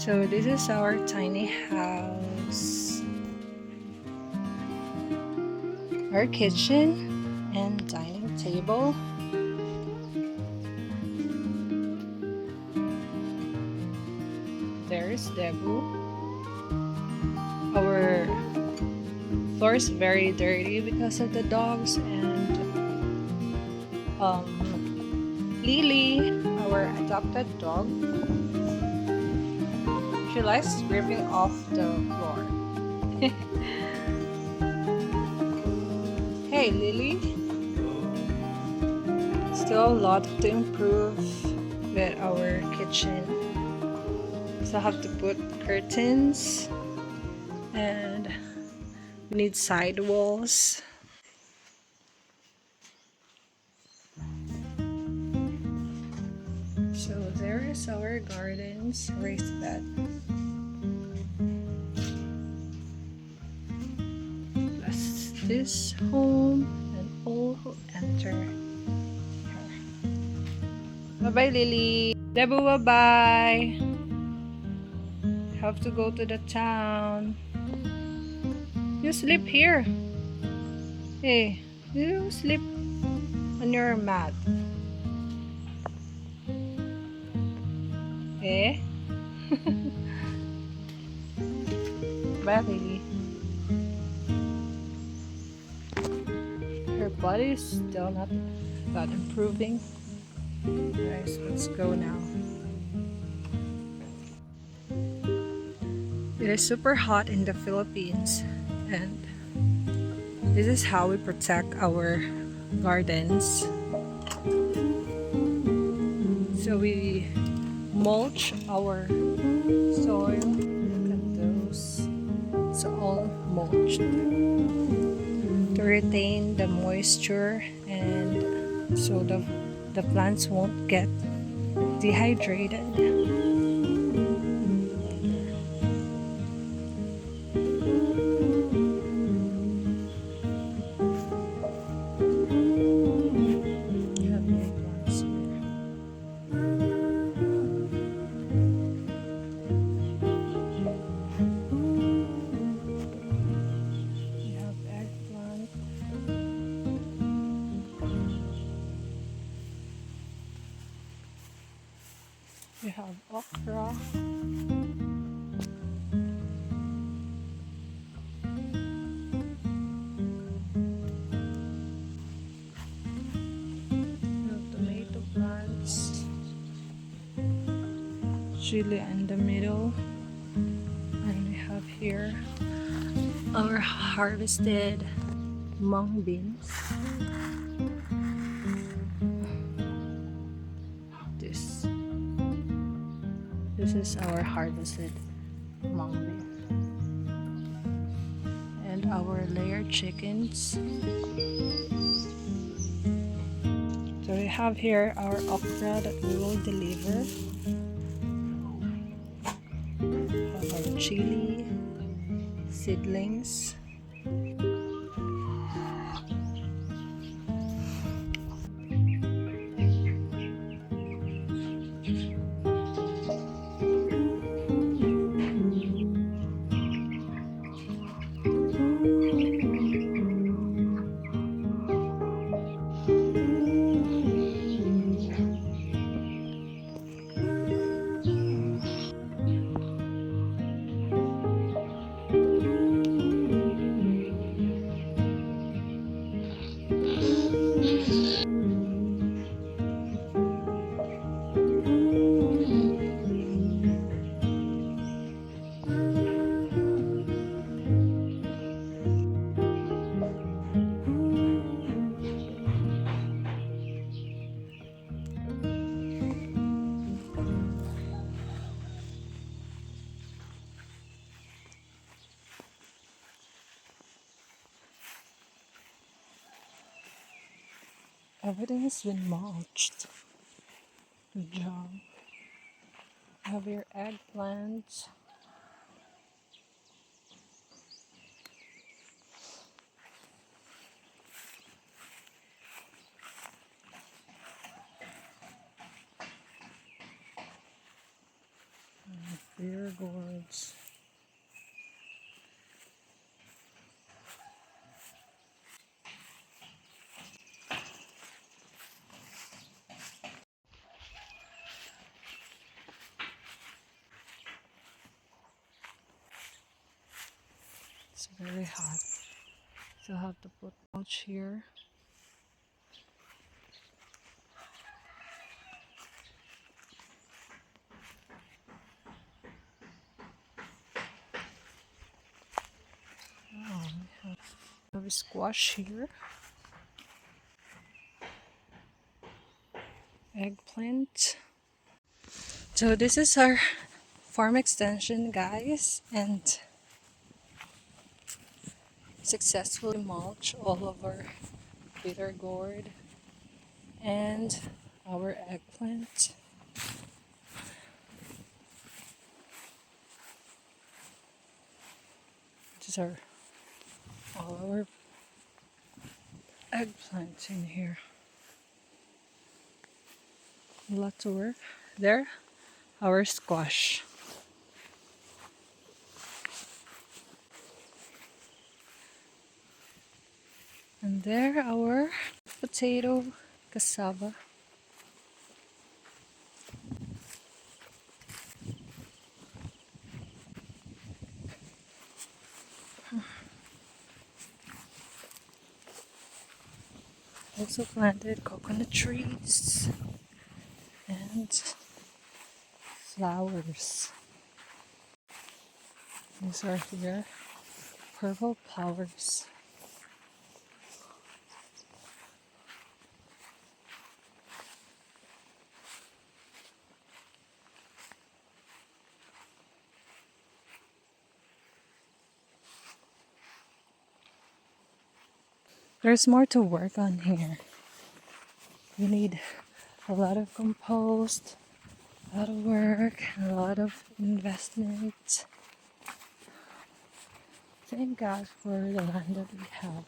So this is our tiny house, our kitchen and dining table. There's Debu. Our floor is very dirty because of the dogs, and Lily, our adopted dog, she likes scraping off the floor. Hey Lily, still a lot to improve with our kitchen. So I have to put curtains, and we need side walls. So there is our gardens, raised bed. Plus this home and all who enter here. Bye bye Lily. Debu, bye bye. Have to go to the town. You sleep here. Hey, you sleep on your mat. Eh? Bye Lily. Her body is still not improving. Guys, let's go now. It is super hot in the Philippines, and this is how we protect our gardens. So we mulch our soil. Look at those. It's all mulched to retain the moisture, and so the plants won't get dehydrated. We have okra. We have tomato plants. Chili in the middle. And we have here our harvested mung beans. This is our harvested mung bean. And our layered chickens. So we have here our okra that we will deliver. We have our chili, seedlings. Everything has been mulched. Good job. Have your eggplants. Your gourds. It's very hot, so I have to put mulch here. Oh, we have a squash here, eggplant. So this is our farm extension, guys, and successfully mulch all of our bitter gourd and our eggplant. These are all our eggplants in here. Lots of work. There, our squash. And there, our potato, cassava. Also planted coconut trees and flowers. These are here, purple flowers. There's more to work on here. You need a lot of compost, a lot of work, a lot of investment. Thank God for the land that we have.